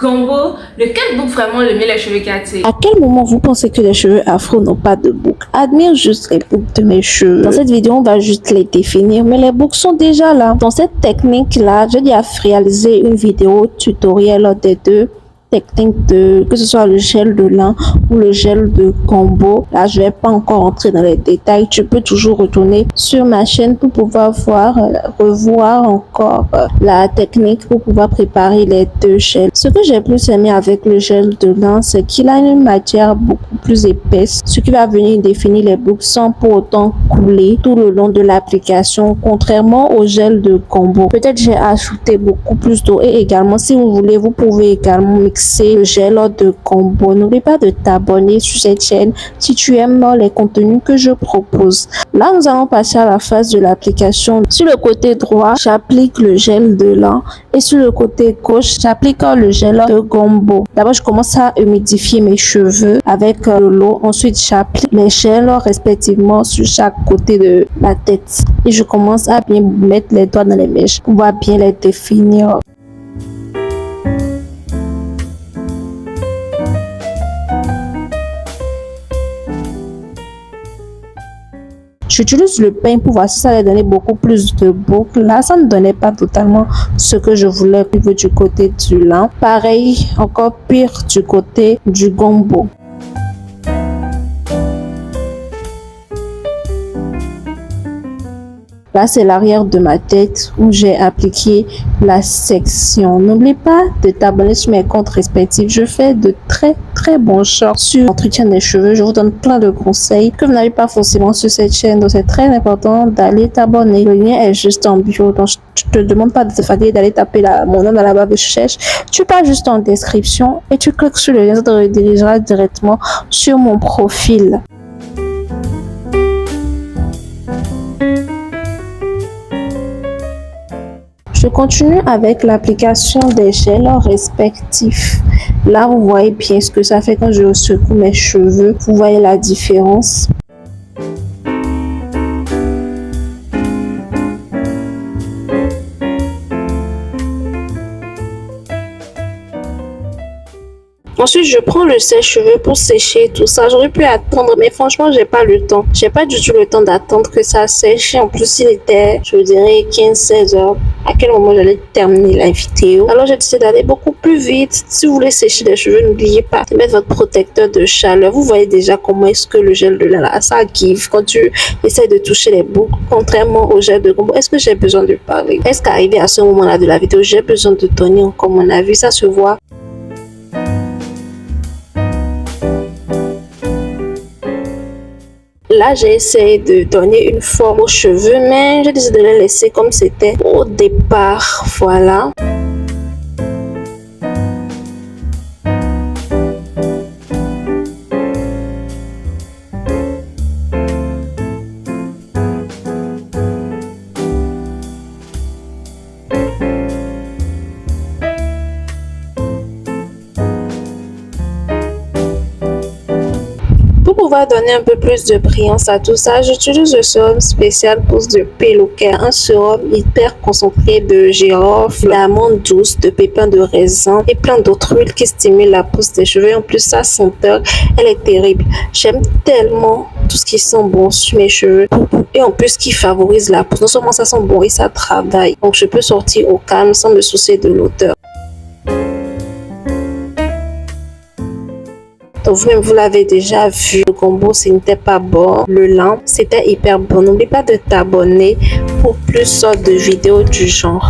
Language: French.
Gombo, lequel boucle vraiment le mieux les cheveux cassés? À quel moment vous pensez que les cheveux afro n'ont pas de boucle? Admire juste les boucles de mes cheveux. Dans cette vidéo, on va juste les définir, mais les boucles sont déjà là. Dans cette technique-là, j'ai déjà réalisé une vidéo tutoriel des deux techniques que ce soit le gel de lin ou le gel de Gombo. Là, je vais pas encore entrer dans les détails. Tu peux toujours retourner sur ma chaîne pour pouvoir revoir encore la technique pour pouvoir préparer les deux gels. Ce que j'ai plus aimé avec le gel de lin, c'est qu'il a une matière beaucoup plus épaisse, ce qui va venir définir les boucles sans pour autant couler tout le long de l'application, contrairement au gel de Gombo. Peut-être j'ai ajouté beaucoup plus d'eau et également, si vous voulez, vous pouvez également mixer le gel de Gombo. N'oublie pas de t'abonner sur cette chaîne si tu aimes les contenus que je propose. Là, nous allons passer à la phase de l'application. Sur le côté droit, j'applique le gel de lin et sur le côté gauche, j'applique le gel de Gombo. D'abord, je commence à humidifier mes cheveux avec de l'eau. Ensuite, j'applique les gels respectivement sur chaque côté de la tête et je commence à bien mettre les doigts dans les mèches pour pouvoir bien les définir. J'utilise le pain pour voir si ça allait donner beaucoup plus de boucles. Là, ça ne donnait pas totalement ce que je voulais au niveau du côté du lin. Pareil, encore pire du côté du Gombo. Là, c'est l'arrière de ma tête où j'ai appliqué la section. N'oublie pas de t'abonner sur mes comptes respectifs. Je fais de très bons shorts sur l'entretien des cheveux. Je vous donne plein de conseils que vous n'avez pas forcément sur cette chaîne. Donc, c'est très important d'aller t'abonner. Le lien est juste en bio. Donc, je te demande pas de te fatiguer d'aller taper mon nom dans la barre de recherche. Tu passes juste en description et tu cliques sur le lien, ça te redirigera directement sur mon profil. Je continue avec l'application des gels respectifs. Là, vous voyez bien ce que ça fait quand je secoue mes cheveux. Vous voyez la différence. Ensuite, je prends le sèche-cheveux pour sécher tout ça. J'aurais pu attendre, mais franchement, j'ai pas le temps. J'ai pas du tout le temps d'attendre que ça sèche. En plus, il était, je dirais, 15-16 heures. À quel moment j'allais terminer la vidéo? Alors, j'ai décidé d'aller beaucoup plus vite. Si vous voulez sécher les cheveux, n'oubliez pas de mettre votre protecteur de chaleur. Vous voyez déjà comment est-ce que le gel de lin là, ça give quand tu essaies de toucher les boucles, contrairement au gel de Gombo. Est-ce que j'ai besoin de parler? Est-ce qu'arrivé à ce moment-là de la vidéo, j'ai besoin de donner encore mon avis? Ça se voit. Là, j'ai essayé de donner une forme aux cheveux, mais j'ai décidé de les laisser comme c'était au départ. Voilà. Pour pouvoir donner un peu plus de brillance à tout ça, j'utilise le sérum spécial pousse de Pellocare, un sérum hyper concentré de girofle, d'amande douce, de pépins de raisin et plein d'autres huiles qui stimulent la pousse des cheveux. En plus, sa senteur, elle est terrible. J'aime tellement tout ce qui sent bon sur mes cheveux et en plus qui favorise la pousse. Non seulement ça sent bon et ça travaille, donc je peux sortir au calme sans me soucier de l'odeur. Donc vous-même, vous l'avez déjà vu, le Gombo, ce n'était pas bon. Le lin, c'était hyper bon. N'oublie pas de t'abonner pour plus de vidéos du genre.